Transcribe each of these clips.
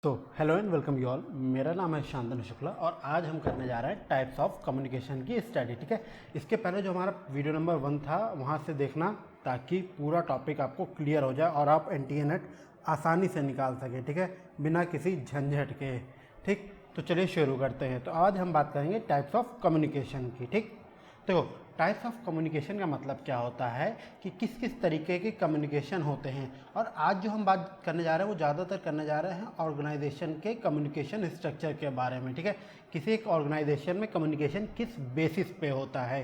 तो hello and welcome you all. मेरा नाम है शांतनु शुक्ला और आज हम करने जा रहे हैं टाइप्स ऑफ कम्युनिकेशन की स्टडी। ठीक है, इसके पहले जो हमारा वीडियो नंबर 1 था वहाँ से देखना ताकि पूरा टॉपिक आपको क्लियर हो जाए और आप एनटीए नेट आसानी से निकाल सकें। ठीक है, बिना किसी झंझट के। ठीक, तो चलिए शुरू करते हैं। तो आज हम बात करेंगे टाइप्स ऑफ कम्युनिकेशन की। ठीक, देखो टाइप्स ऑफ कम्युनिकेशन का मतलब क्या होता है कि किस किस तरीके के कम्युनिकेशन होते हैं। और आज जो हम बात करने जा रहे हैं वो ज़्यादातर करने जा रहे हैं ऑर्गेनाइजेशन के कम्युनिकेशन स्ट्रक्चर के बारे में। ठीक है, किसी एक ऑर्गेनाइजेशन में कम्युनिकेशन किस बेसिस पे होता है।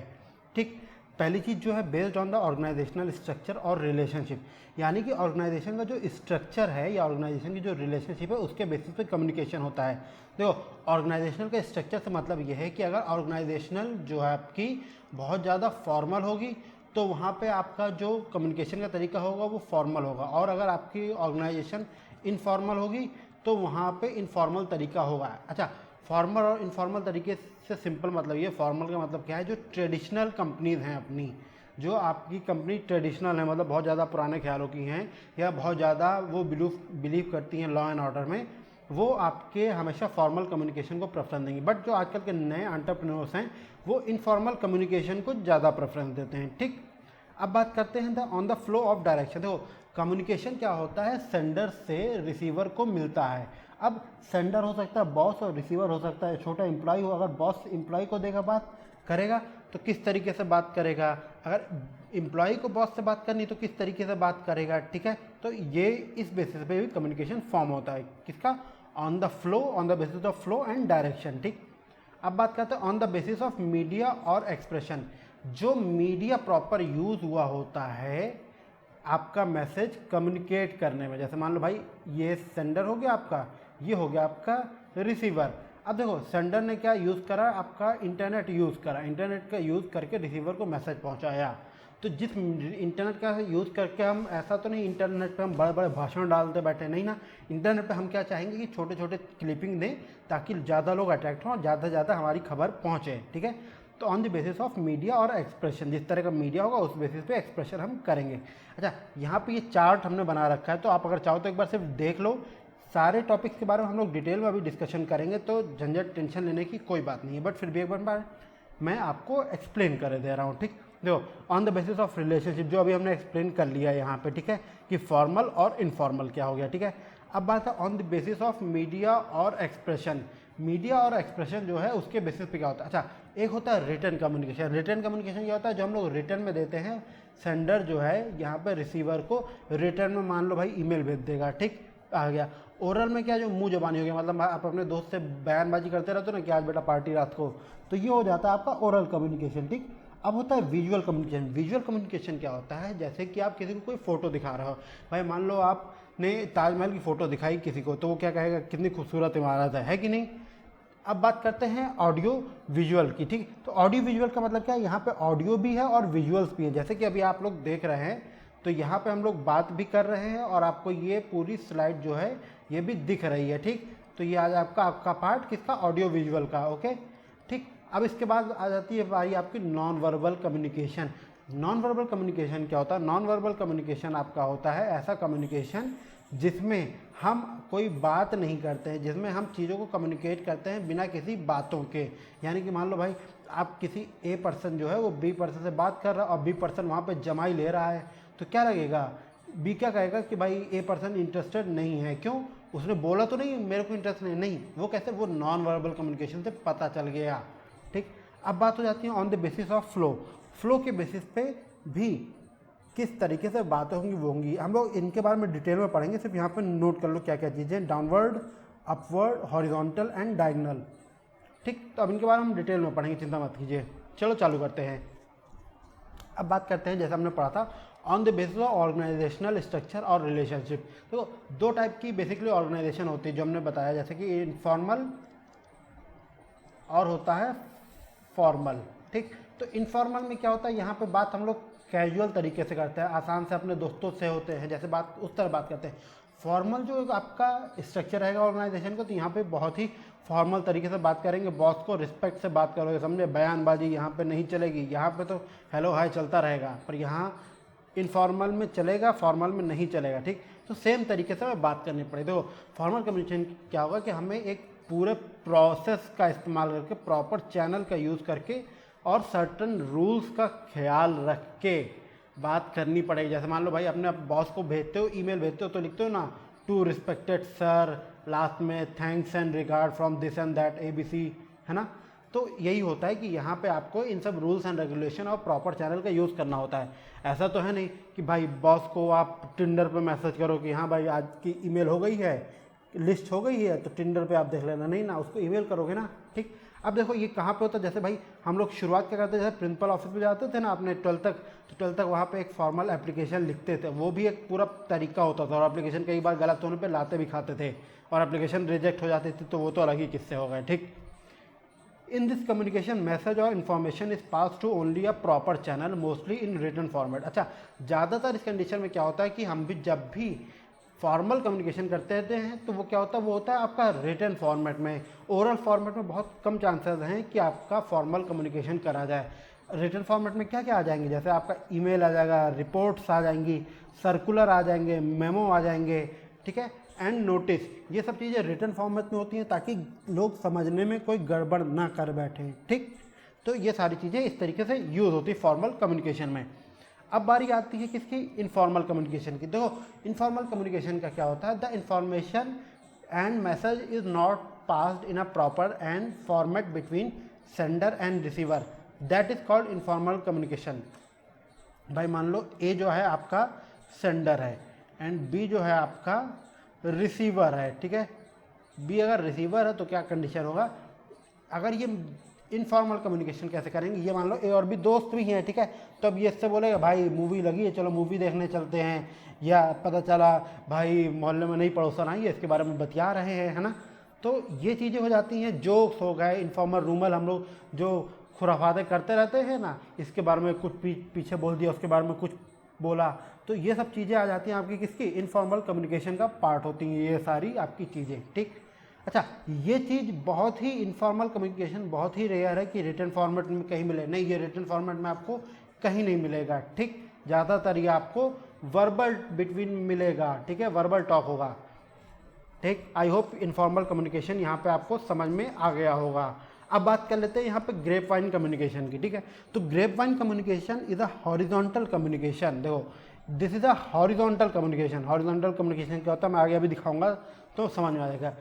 ठीक, पहली चीज़ जो है based on the organisational structure और रिलेशनशिप, यानी कि ऑर्गेनाइजेशन का जो स्ट्रक्चर है या ऑर्गेनाइजेशन की जो रिलेशनशिप है उसके बेसिस पे कम्युनिकेशन होता है। देखो ऑर्गेनाइजेशनल के स्ट्रक्चर से मतलब ये है कि अगर ऑर्गेनाइजेशनल जो है आपकी बहुत ज़्यादा फॉर्मल होगी तो वहाँ पे आपका जो कम्युनिकेशन का तरीका होगा वो फॉर्मल होगा, और अगर आपकी ऑर्गेनाइजेशन इनफॉर्मल होगी तो वहाँ पे इनफॉर्मल तरीका होगा। अच्छा, फॉर्मल और इनफॉर्मल तरीके से सिंपल मतलब ये, फॉर्मल का मतलब क्या है, जो ट्रेडिशनल कंपनीज हैं अपनी, जो आपकी कंपनी ट्रेडिशनल है मतलब बहुत ज़्यादा पुराने ख्यालों की हैं या बहुत ज़्यादा वो बिलीव करती हैं लॉ एंड ऑर्डर में, वो आपके हमेशा फॉर्मल कम्युनिकेशन को प्रेफरेंस देंगी। बट जो आजकल के नए एंटरप्रेन्योर्स हैं वो इनफॉर्मल कम्युनिकेशन को ज़्यादा प्रेफरेंस देते हैं। ठीक, अब बात करते हैं on the flow of direction. देखो कम्युनिकेशन क्या होता है, सेंडर से रिसीवर को मिलता है। अब सेंडर हो सकता है बॉस और रिसीवर हो सकता है छोटा एम्प्लॉय हो। अगर बॉस एम्प्लॉय को देगा बात करेगा तो किस तरीके से बात करेगा, अगर एम्प्लॉय को बॉस से बात करनी तो किस तरीके से बात करेगा। ठीक है, तो ये इस बेसिस पे भी कम्युनिकेशन फॉर्म होता है। किसका? On the flow, on the basis of flow and direction. ठीक, अब बात करते हैं on the basis of media और एक्सप्रेशन। जो मीडिया प्रॉपर यूज़ हुआ होता है आपका मैसेज कम्युनिकेट करने में। जैसे मान लो भाई ये सेंडर हो गया आपका, ये हो गया आपका रिसीवर। अब देखो सेंडर ने क्या यूज़ करा, आपका इंटरनेट यूज़ करा, इंटरनेट का यूज़ करके रिसीवर को मैसेज पहुंचाया। तो जिस इंटरनेट का यूज़ करके हम ऐसा तो नहीं इंटरनेट पे हम बड़े बड़े भाषण डालते बैठे, नहीं ना। इंटरनेट पे हम क्या चाहेंगे कि छोटे छोटे क्लिपिंग दें ताकि ज़्यादा लोग अट्रैक्ट हों और ज़्यादा से ज़्यादा हमारी खबर पहुँचे। ठीक है, तो on the basis of media और एक्सप्रेशन, जिस तरह का मीडिया होगा उस बेसिस पे एक्सप्रेशन हम करेंगे। अच्छा, यहाँ पे ये चार्ट हमने बना रखा है, तो आप अगर चाहो तो एक बार सिर्फ देख लो। सारे टॉपिक्स के बारे में हम लोग डिटेल में अभी डिस्कशन करेंगे, तो झंझट टेंशन लेने की कोई बात नहीं है, बट फिर भी एक बार मैं आपको एक्सप्लेन कर दे रहा हूँ। ठीक, देखो on the basis of relationship जो अभी हमने एक्सप्लेन कर लिया यहाँ पे। ठीक है, कि फॉर्मल और इनफॉर्मल क्या हो गया। ठीक है, अब बात है on the basis of media और एक्सप्रेशन। मीडिया और एक्सप्रेशन जो है उसके बेसिस पे क्या होता है। अच्छा, एक होता है रिटर्न कम्युनिकेशन। रिटर्न कम्युनिकेशन क्या होता है, जो हम लोग रिटर्न में देते हैं। सेंडर जो है यहाँ पे रिसीवर को रिटर्न में मान लो भाई ईमेल भेज देगा। ठीक, आ गया। ओरल में क्या, जो मुंह जबानी हो गया, मतलब आप अपने दोस्त से बयानबाजी करते रहते हो ना कि आज बेटा पार्टी रात को, तो ये हो जाता है आपका ओरल कम्युनिकेशन। ठीक, अब होता है विजुअल कम्युनिकेशन। विजुअल कम्युनिकेशन क्या होता है, जैसे कि आप किसी को कोई फोटो दिखा रहे हो। भाई मान लो आपने ताजमहल की फ़ोटो दिखाई किसी को, तो वो क्या कहेगा, कितनी खूबसूरत इमारत है कि नहीं। अब बात करते हैं ऑडियो विजुअल की। ठीक, तो ऑडियो विजुअल का मतलब क्या है, यहाँ पे ऑडियो भी है और विजुअल्स भी है। जैसे कि अभी आप लोग देख रहे हैं तो यहाँ पे हम लोग बात भी कर रहे हैं और आपको ये पूरी स्लाइड जो है ये भी दिख रही है। ठीक, तो ये आज आपका पार्ट किसका, ऑडियो विजुअल का। ओके, ठीक, अब इसके बाद आ जाती है बारी आपकी non verbal communication. Non verbal communication क्या होता है, नॉन वर्बल कम्युनिकेशन आपका होता है ऐसा कम्युनिकेशन जिसमें हम कोई बात नहीं करते हैं, जिसमें हम चीज़ों को कम्युनिकेट करते हैं बिना किसी बातों के। यानी कि मान लो भाई आप किसी ए पर्सन जो है वो बी पर्सन से बात कर रहा है और बी पर्सन वहाँ पे जमाई ले रहा है, तो क्या लगेगा, बी क्या कहेगा कि भाई ए पर्सन इंटरेस्टेड नहीं है। क्यों, उसने बोला तो नहीं मेरे को इंटरेस्ट नहीं, वो कैसे, वो नॉन वर्बल कम्युनिकेशन से पता चल गया। ठीक, अब बात हो जाती है on the basis of flow. Flow के बेसिस पे भी किस तरीके से बातें होंगी वो होंगी, हम लोग इनके बारे में डिटेल में पढ़ेंगे। सिर्फ यहाँ पे नोट कर लो क्या क्या चीज़ें, downward, upward, horizontal and diagonal. ठीक, तो अब इनके बारे में हम डिटेल में पढ़ेंगे, चिंता मत कीजिए। चलो चालू करते हैं। अब बात करते हैं जैसे हमने पढ़ा था on the basis of organisational structure और रिलेशनशिप। तो दो टाइप की बेसिकली ऑर्गेनाइजेशन होती है जो हमने बताया, जैसे कि इनफॉर्मल और होता है फॉर्मल। ठीक, तो इनफॉर्मल में क्या होता है, यहाँ पे बात हम लोग कैजुअल तरीके से करते हैं, आसान से अपने दोस्तों से होते हैं जैसे बात, उस तरह बात करते हैं। फॉर्मल जो आपका स्ट्रक्चर रहेगा ऑर्गेनाइजेशन को, तो यहाँ पे बहुत ही फॉर्मल तरीके से बात करेंगे, बॉस को रिस्पेक्ट से बात करोगे, समझे, बयानबाजी यहाँ पे नहीं चलेगी। यहाँ पे तो हेलो हाय चलता रहेगा, पर यहाँ इनफॉर्मल में चलेगा, फॉर्मल में नहीं चलेगा, ठीक। तो सेम तरीके से हमें बात करनी पड़ेगी। देखो फॉर्मल कम्युनिकेशन क्या होगा कि हमें एक पूरे प्रोसेस का इस्तेमाल करके, प्रॉपर चैनल का यूज़ करके और सर्टन रूल्स का ख्याल रख के बात करनी पड़ेगी। जैसे मान लो भाई अपने बॉस को भेजते हो, ईमेल भेजते हो, तो लिखते हो ना टू रिस्पेक्टेड सर, लास्ट में thanks and regard from this and that ABC, है ना। तो यही होता है कि यहाँ पे आपको इन सब रूल्स एंड रेगुलेशन और प्रॉपर चैनल का यूज़ करना होता है। ऐसा तो है नहीं कि भाई बॉस को आप टिंडर पे मैसेज करो कि हाँ भाई आज की ईमेल हो गई है, लिस्ट हो गई है, तो टिंडर पे आप देख लेना, नहीं ना, उसको ईमेल करोगे ना, ठीक। अब देखो ये कहाँ पे होता है, जैसे भाई हम लोग शुरुआत क्या करते थे, जैसे प्रिंसिपल ऑफिस में जाते थे ना अपने 12th तक, तो 12th तक वहाँ पे एक फॉर्मल एप्लीकेशन लिखते थे, वो भी एक पूरा तरीका होता था, और एप्लीकेशन कई बार गलत होने पे लाते भी खाते थे, और एप्लीकेशन रिजेक्ट हो जाती थी, तो वो तो अलग ही किस्से हो गए, ठीक। इन दिस कम्युनिकेशन मैसेज और information is pass to only a proper channel, mostly in written format. अच्छा, ज़्यादातर इस कंडीशन में क्या होता है कि हम भी जब भी फॉर्मल कम्युनिकेशन करते रहते हैं तो वो क्या होता है, वो होता है आपका रिटन फॉर्मेट में। ओरल फॉर्मेट में बहुत कम चांसेस हैं कि आपका फॉर्मल कम्युनिकेशन करा जाए। रिटन फॉर्मेट में क्या क्या आ जाएंगे, जैसे आपका ईमेल आ जाएगा, रिपोर्ट्स आ जाएंगी, सर्कुलर आ जाएंगे, मेमो आ जाएंगे, ठीक है, एंड नोटिस। ये सब चीज़ें रिटन फॉर्मेट में होती हैं ताकि लोग समझने में कोई गड़बड़ ना कर बैठे, ठीक। तो ये सारी चीज़ें इस तरीके से यूज़ होती है फॉर्मल कम्युनिकेशन में। अब बारी आती है किसकी, इनफॉर्मल कम्युनिकेशन की। देखो इनफॉर्मल कम्युनिकेशन का क्या होता है, the information and message is not passed in a proper and format between sender and receiver, that is called informal communication. भाई मान लो ए जो है आपका सेंडर है एंड बी जो है आपका रिसीवर है, ठीक है। बी अगर रिसीवर है तो क्या कंडीशन होगा, अगर ये इनफॉर्मल कम्युनिकेशन कैसे करेंगे, ये मान लो ए और बी दोस्त भी हैं, ठीक है, तो अब ये इससे बोलेगा भाई मूवी लगी है, चलो मूवी देखने चलते हैं, या पता चला भाई मोहल्ले में नई पड़ोसन आई है, इसके बारे में बतिया रहे हैं, है ना। तो ये चीज़ें हो जाती हैं, जोक्स हो गए, इनफॉर्मल रूमर, हम लोग जो खुराफाते करते रहते हैं ना, इसके बारे में कुछ पीछे बोल दिया, उसके बारे में कुछ बोला, तो ये सब चीज़ें आ जाती हैं आपकी किसकी, इनफॉर्मल कम्युनिकेशन का पार्ट होती हैं ये सारी आपकी चीज़ें, ठीक। अच्छा, ये चीज़ बहुत ही इनफॉर्मल कम्युनिकेशन बहुत ही रेयर है कि रिटन फॉर्मेट में कहीं मिले, नहीं, ये रिटन फॉर्मेट में आपको कहीं नहीं मिलेगा, ठीक। ज़्यादातर ये आपको वर्बल बिटवीन मिलेगा, ठीक है, वर्बल टॉक होगा, ठीक। आई होप इनफॉर्मल कम्युनिकेशन यहाँ पे आपको समझ में आ गया होगा। अब बात कर लेते हैं यहाँ पे ग्रेप वाइन कम्युनिकेशन की, ठीक है। तो grapevine communication is a horizontal communication. देखो this is a horizontal communication. Horizontal communication क्या होता है, मैं आगे अभी दिखाऊंगा तो समझ में आ जाएगा।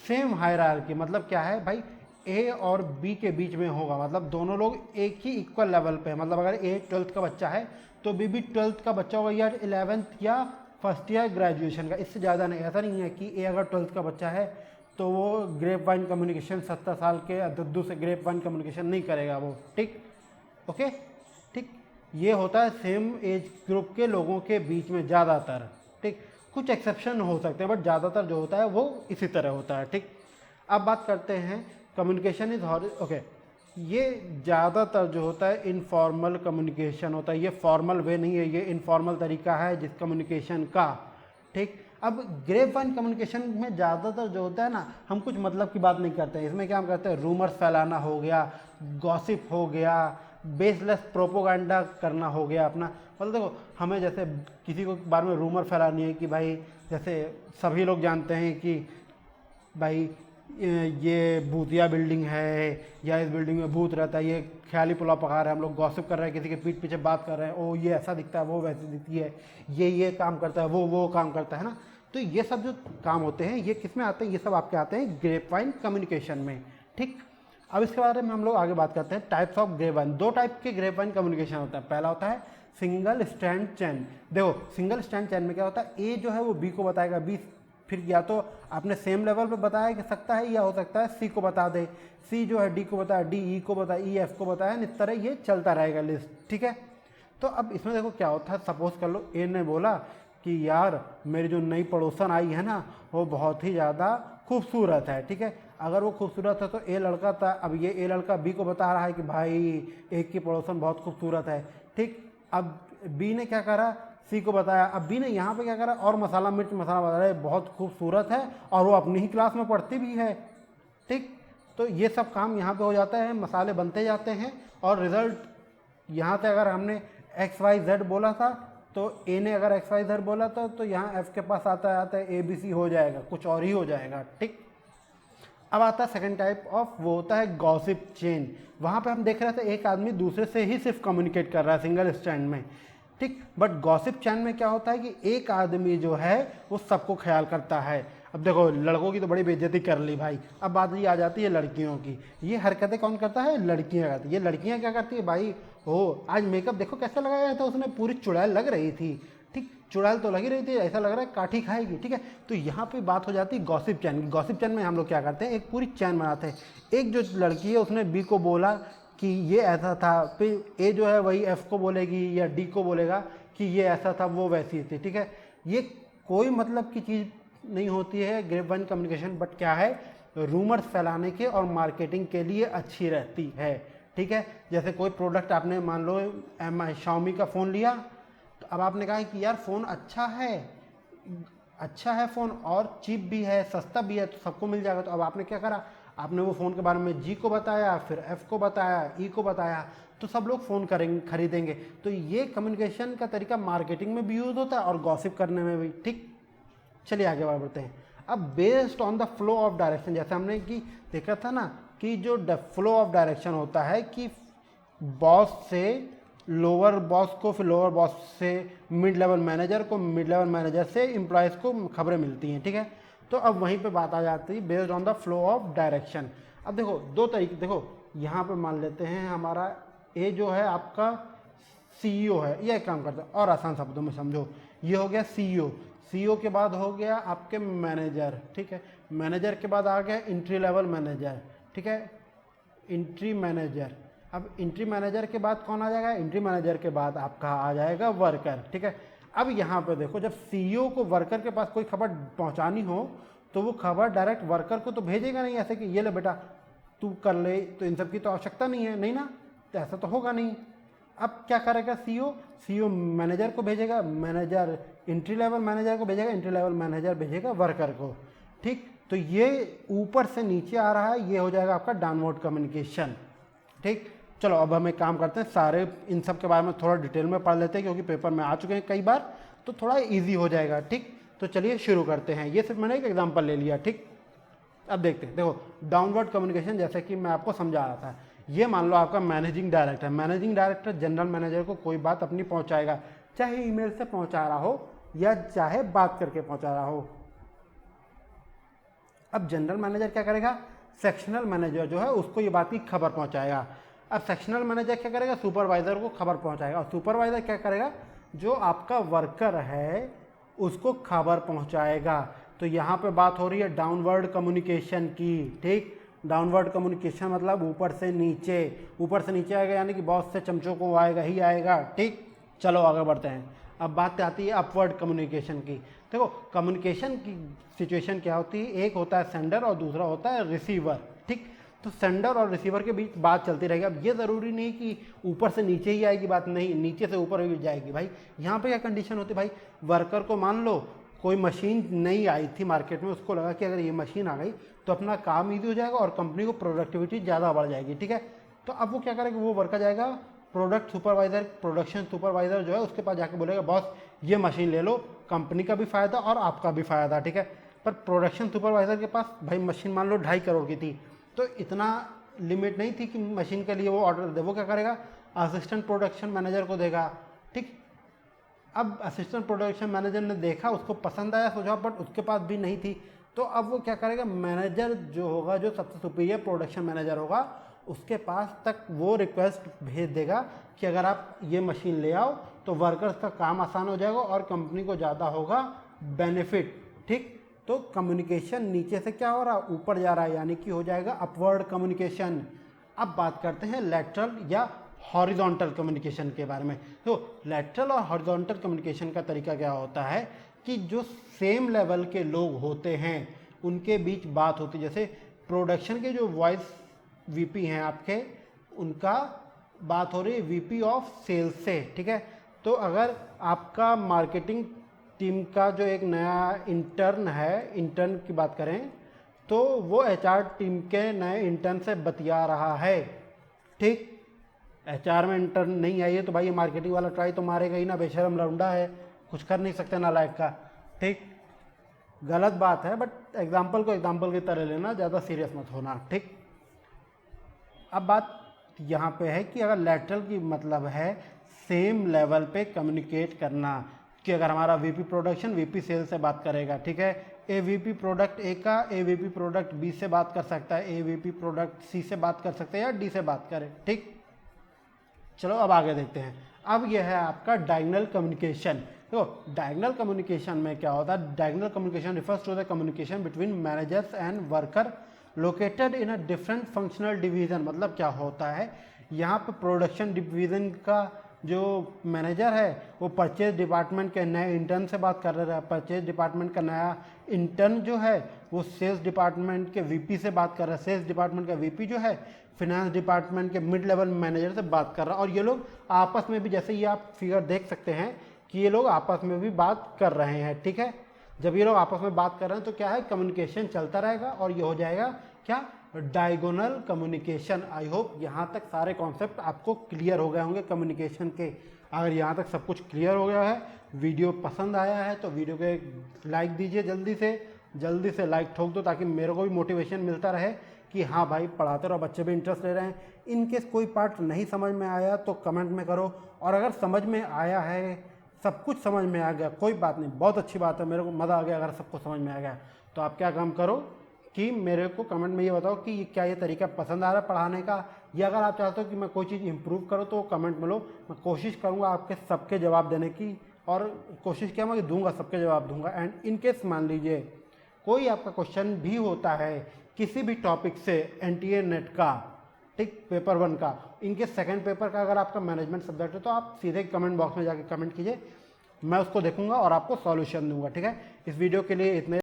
सेम हायरार्की मतलब क्या है भाई, ए और बी के बीच में होगा, मतलब दोनों लोग एक ही इक्वल लेवल पे, मतलब अगर ए 12th का बच्चा है तो बी भी 12th का बच्चा होगा, या 11th या फर्स्ट ईयर ग्रेजुएशन का, इससे ज़्यादा नहीं। ऐसा नहीं है कि ए अगर 12th का बच्चा है तो वो ग्रेप वाइन कम्युनिकेशन 70 साल के दुद्दू से ग्रेप वाइन कम्युनिकेशन नहीं करेगा वो, ठीक, ओके, ठीक। ये होता है सेम एज ग्रुप के लोगों के बीच में ज़्यादातर, ठीक। कुछ एक्सेप्शन हो सकते हैं बट ज़्यादातर जो होता है वो इसी तरह होता है, ठीक। अब बात करते हैं कम्युनिकेशन इज ओके, ये ज़्यादातर जो होता है इनफॉर्मल कम्युनिकेशन होता है, ये फॉर्मल वे नहीं है, ये इनफॉर्मल तरीका है जिस कम्युनिकेशन का, ठीक। अब ग्रेप वाइन कम्युनिकेशन में ज़्यादातर जो होता है ना, हम कुछ मतलब की बात नहीं करते हैं, इसमें क्या हम करते हैं, रूमर्स फैलाना हो गया, गॉसिप हो गया, बेसलेस प्रोपोगंडा करना हो गया अपना। मतलब देखो हमें जैसे किसी को बारे में रूमर फैलानी है कि भाई, जैसे सभी लोग जानते हैं कि भाई ये भूतिया बिल्डिंग है, या इस बिल्डिंग में भूत रहता है, ये ख्याली पुलाव पका रहे हैं, हम लोग गॉसिप कर रहे हैं, किसी के पीठ पीछे बात कर रहे हैं, ओ ये ऐसा दिखता है, वो वैसे दिखती है, ये काम करता है, वो काम करता है ना। तो ये सब जो काम होते हैं ये किस में आते हैं, ये सब आपके आते हैं ग्रेप वाइन कम्युनिकेशन में, ठीक। अब इसके बारे में हम लोग आगे बात करते हैं टाइप्स ऑफ ग्रेप वाइन। दो टाइप के ग्रेप वाइन कम्युनिकेशन होता है। पहला होता है सिंगल स्टैंड चैन। देखो सिंगल स्टैंड चैन में क्या होता है, ए जो है वो बी को बताएगा, बी फिर या तो आपने सेम लेवल पे बताया सकता है, या हो सकता है सी को बता दे, सी जो है डी को बताया, डी ई को बताया, ई एफ को बताया, इस तरह ये चलता रहेगा लिस्ट, ठीक है। तो अब इसमें देखो क्या होता है, सपोज कर लो ए ने बोला कि यार मेरी जो नई पड़ोसन आई है ना वो बहुत ही ज़्यादा खूबसूरत है, ठीक है। अगर वो खूबसूरत है तो ए लड़का था, अब ये ए लड़का बी को बता रहा है कि भाई एक की पड़ोसन बहुत खूबसूरत है, ठीक। अब बी ने क्या करा, सी को बताया, अब बी ने यहाँ पे क्या करा, और मसाला मिर्च मसाला बता रहा है बहुत खूबसूरत है, और वो अपनी ही क्लास में पढ़ती भी है, ठीक। तो ये सब काम यहाँ पे हो जाता है, मसाले बनते जाते हैं, और रिजल्ट यहाँ से अगर हमने XYZ बोला था तो ए ने अगर एक्स वाई इधर बोला था तो यहाँ एफ के पास आता है ए बी सी हो जाएगा, कुछ और ही हो जाएगा, ठीक। अब आता है सेकंड टाइप ऑफ, वो होता है गॉसिप चेन। वहाँ पे हम देख रहे थे एक आदमी दूसरे से ही सिर्फ कम्युनिकेट कर रहा है सिंगल स्टैंड में, ठीक। बट गॉसिप चैन में क्या होता है कि एक आदमी जो है वो सबको ख्याल करता है। अब देखो लड़कों की तो बड़ी बेइज्जती कर ली भाई, अब बात ये आ जाती है लड़कियों की। ये हरकतें कौन करता है? लड़कियां करती है। ये लड़कियां क्या करती है भाई, हो आज मेकअप देखो कैसा लगाया था उसने, पूरी चुड़ैल लग रही थी, ठीक। चुड़ैल तो लगी रही थी, ऐसा लग रहा है काठी खाएगी, ठीक है। तो यहाँ पे बात हो जाती है गॉसिप चैन की। गॉसिप चैन में हम लोग क्या करते हैं, एक पूरी चैन बनाते हैं। एक जो लड़की है उसने बी को बोला कि ये ऐसा था, फिर ए जो है वही एफ को बोलेगी या डी को बोलेगा कि ये ऐसा था वो वैसी थी, ठीक है। ये कोई मतलब की चीज़ नहीं होती है ग्रेप वाइन कम्युनिकेशन, बट क्या है, रूमर्स फैलाने के और मार्केटिंग के लिए अच्छी रहती है, ठीक है। जैसे कोई प्रोडक्ट आपने मान लो Xiaomi का फ़ोन लिया, तो अब आपने कहा कि यार फ़ोन अच्छा है फ़ोन और चीप भी है, सस्ता भी है, तो सबको मिल जाएगा। तो अब आपने क्या करा, आपने वो फ़ोन के बारे में जी को बताया, फिर एफ को बताया, ई को बताया, तो सब लोग फ़ोन खरीदेंगे। तो ये कम्युनिकेशन का तरीका मार्केटिंग में भी यूज़ होता है और गॉसिप करने में भी, ठीक। चलिए आगे बढ़ते हैं। अब based on the flow of direction, जैसे हमने कि देखा था ना कि जो फ्लो ऑफ डायरेक्शन होता है कि बॉस से लोअर बॉस को, फिर लोअर बॉस से मिड लेवल मैनेजर को, मिड लेवल मैनेजर से एम्प्लॉयज़ को खबरें मिलती हैं, ठीक है। तो अब वहीं पे बात आ जाती है based on the flow of direction. अब देखो दो तरीके, देखो यहाँ पे मान लेते हैं हमारा ए जो है आपका सीईओ है, ये एक काम करता है, और आसान शब्दों में समझो, ये हो गया सीईओ। सीईओ के बाद हो गया आपके मैनेजर, ठीक है। मैनेजर के बाद आ गया एंट्री लेवल मैनेजर, ठीक है, एंट्री मैनेजर। अब एंट्री मैनेजर के बाद कौन आ जाएगा, एंट्री मैनेजर के बाद आपका आ जाएगा वर्कर, ठीक है। अब यहाँ पे देखो, जब सीईओ को वर्कर के पास कोई खबर पहुँचानी हो तो वो खबर डायरेक्ट वर्कर को तो भेजेगा नहीं, ऐसे कि ये ले बेटा तू कर ले, तो इन सब की तो आवश्यकता नहीं है, नहीं ना, तो ऐसा तो होगा नहीं। अब क्या करेगा सीईओ मैनेजर को भेजेगा, मैनेजर एंट्री लेवल मैनेजर को भेजेगा, एंट्री लेवल मैनेजर भेजेगा वर्कर को, ठीक। तो ये ऊपर से नीचे आ रहा है, ये हो जाएगा आपका डाउनवर्ड कम्युनिकेशन, ठीक। चलो अब हम एक काम करते हैं, सारे इन सब के बारे में थोड़ा डिटेल में पढ़ लेते हैं क्योंकि पेपर में आ चुके हैं कई बार, तो थोड़ा ईजी हो जाएगा, ठीक। तो चलिए शुरू करते हैं। ये सिर्फ मैंने एक एग्जाम्पल ले लिया, ठीक। अब देखते हैं, देखो डाउनवर्ड कम्युनिकेशन जैसे कि मैं आपको समझा रहा था, ये मान लो आपका मैनेजिंग डायरेक्टर है। मैनेजिंग डायरेक्टर जनरल मैनेजर को कोई बात अपनी पहुंचाएगा, चाहे ईमेल से पहुंचा रहा हो या चाहे बात करके पहुंचा रहा हो। अब जनरल मैनेजर क्या करेगा, सेक्शनल मैनेजर जो है उसको ये बात की खबर पहुंचाएगा। अब सेक्शनल मैनेजर क्या करेगा, सुपरवाइजर को खबर पहुंचाएगा, और सुपरवाइजर क्या करेगा, जो आपका वर्कर है उसको खबर पहुंचाएगा। तो यहाँ पे बात हो रही है डाउनवर्ड कम्युनिकेशन की, ठीक। डाउनवर्ड कम्युनिकेशन मतलब ऊपर से नीचे आएगा, यानी कि बॉस से चमचों को आएगा ही आएगा, ठीक। चलो आगे बढ़ते हैं। अब बात आती है अपवर्ड कम्युनिकेशन की। देखो कम्युनिकेशन की सिचुएशन क्या होती है, एक होता है सेंडर और दूसरा होता है रिसीवर, ठीक। तो सेंडर और रिसीवर के बीच बात चलती रहेगी। अब ये ज़रूरी नहीं कि ऊपर से नीचे ही आएगी बात, नहीं, नीचे से ऊपर भी जाएगी भाई। यहाँ पे क्या कंडीशन होती है भाई, वर्कर को मान लो कोई मशीन नई आई थी मार्केट में, उसको लगा कि अगर ये मशीन आ गई तो अपना काम ईजी हो जाएगा और कंपनी को प्रोडक्टिविटी ज़्यादा बढ़ जाएगी, ठीक है। तो अब वो क्या करेगा, वो वर्कर जाएगा प्रोडक्शन सुपरवाइजर जो है उसके पास जाके बोलेगा बॉस ये मशीन ले लो, कंपनी का भी फ़ायदा और आपका भी फ़ायदा, ठीक है। पर प्रोडक्शन सुपरवाइजर के पास भाई मशीन मान लो 2.5 करोड़ की थी, तो इतना लिमिट नहीं थी कि मशीन के लिए वो ऑर्डर दे। वो क्या करेगा, असिस्टेंट प्रोडक्शन मैनेजर को देगा, ठीक। अब असिस्टेंट प्रोडक्शन मैनेजर ने देखा, उसको पसंद आया सुझाव, बट उसके पास भी नहीं थी, तो अब वो क्या करेगा, मैनेजर जो होगा, जो सबसे सुपीरियर प्रोडक्शन मैनेजर होगा, उसके पास तक वो रिक्वेस्ट भेज देगा कि अगर आप ये मशीन ले आओ तो वर्कर्स का काम आसान हो जाएगा और कंपनी को ज़्यादा होगा बेनिफिट, ठीक। तो कम्युनिकेशन नीचे से क्या हो रहा है, ऊपर जा रहा है, यानी कि हो जाएगा अपवर्ड कम्युनिकेशन। अब बात करते हैं लेटरल या हॉरिजॉन्टल कम्युनिकेशन के बारे में। तो लेटरल और हॉरिजॉन्टल कम्युनिकेशन का तरीका क्या होता है कि जो सेम लेवल के लोग होते हैं उनके बीच बात होती है। जैसे प्रोडक्शन के जो वॉइस वीपी हैं आपके, उनका बात हो रही है वीपी ऑफ सेल्स से, ठीक है। तो अगर आपका मार्केटिंग टीम का जो एक नया इंटर्न है, इंटर्न की बात करें तो वो एचआर टीम के नए इंटर्न से बतिया रहा है, ठीक। HR में इंटर्न नहीं आई है तो भाई ये मार्केटिंग वाला ट्राई तो मारेगा ही ना, बेशरम लौंडा है, कुछ कर नहीं सकते नालायक का। ठीक, गलत बात है, बट एग्जाम्पल को एग्जाम्पल की तरह लेना, ज़्यादा सीरियस मत होना। ठीक, अब बात यहाँ पे है कि अगर लैटरल की मतलब है सेम लेवल पे कम्युनिकेट करना, कि अगर हमारा VP प्रोडक्शन VP सेल से बात करेगा, ठीक है, AVP प्रोडक्ट A का AVP प्रोडक्ट B से बात कर सकता है, AVP प्रोडक्ट C से बात कर सकते हैं या D से बात करे। ठीक, चलो अब आगे देखते हैं। अब यह है आपका डायगोनल कम्युनिकेशन। देखो डायगोनल कम्युनिकेशन में क्या होता है, diagonal communication refers to the communication between managers and worker located in a different functional division. मतलब क्या होता है, यहाँ पे प्रोडक्शन डिवीजन का जो मैनेजर है वो परचेज डिपार्टमेंट के नए इंटर्न से बात कर रहा है, परचेज डिपार्टमेंट का नया इंटर्न जो है वो सेल्स डिपार्टमेंट के VP से बात कर रहा है, सेल्स डिपार्टमेंट का VP जो है फिनेंस डिपार्टमेंट के मिड लेवल मैनेजर से बात कर रहा है। और ये लोग आपस में भी, जैसे ये आप फिगर देख सकते हैं कि ये लोग आपस में भी बात कर रहे हैं। ठीक है, जब ये लोग आपस में बात कर रहे हैं तो क्या है, कम्युनिकेशन चलता रहेगा और ये हो जाएगा क्या, डायगोनल कम्युनिकेशन। आई होप यहाँ तक सारे कॉन्सेप्ट आपको क्लियर हो गए होंगे कम्युनिकेशन के। अगर यहाँ तक सब कुछ क्लियर हो गया है, वीडियो पसंद आया है तो वीडियो के लाइक दीजिए, जल्दी से लाइक ठोक दो, ताकि मेरे को भी मोटिवेशन मिलता रहे कि हाँ भाई पढ़ाते रहो, बच्चे भी इंटरेस्ट ले रहे हैं। इनकेस कोई पार्ट नहीं समझ में आया तो कमेंट में करो, और अगर समझ में आया है, सब कुछ समझ में आ गया, कोई बात नहीं, बहुत अच्छी बात है, मेरे को मज़ा आ गया अगर सबको समझ में आ गया। तो आप क्या काम करो कि मेरे को कमेंट में ये बताओ कि क्या ये तरीका पसंद आ रहा है पढ़ाने का, या अगर आप चाहते हो कि मैं कोई चीज़ इंप्रूव करूँ तो कमेंट में लो। मैं कोशिश करूँगा आपके सबके जवाब देने की, और कोशिश क्या मैं दूंगा, सबके जवाब दूंगा। एंड इनकेस मान लीजिए कोई आपका क्वेश्चन भी होता है किसी भी टॉपिक से, NTA नेट का, ठीक, पेपर 1 का, इनके सेकंड पेपर का अगर आपका मैनेजमेंट सब्जेक्ट है तो आप सीधे कमेंट बॉक्स में जाके कमेंट कीजिए, मैं उसको देखूंगा और आपको सॉल्यूशन दूंगा। ठीक है, इस वीडियो के लिए इतने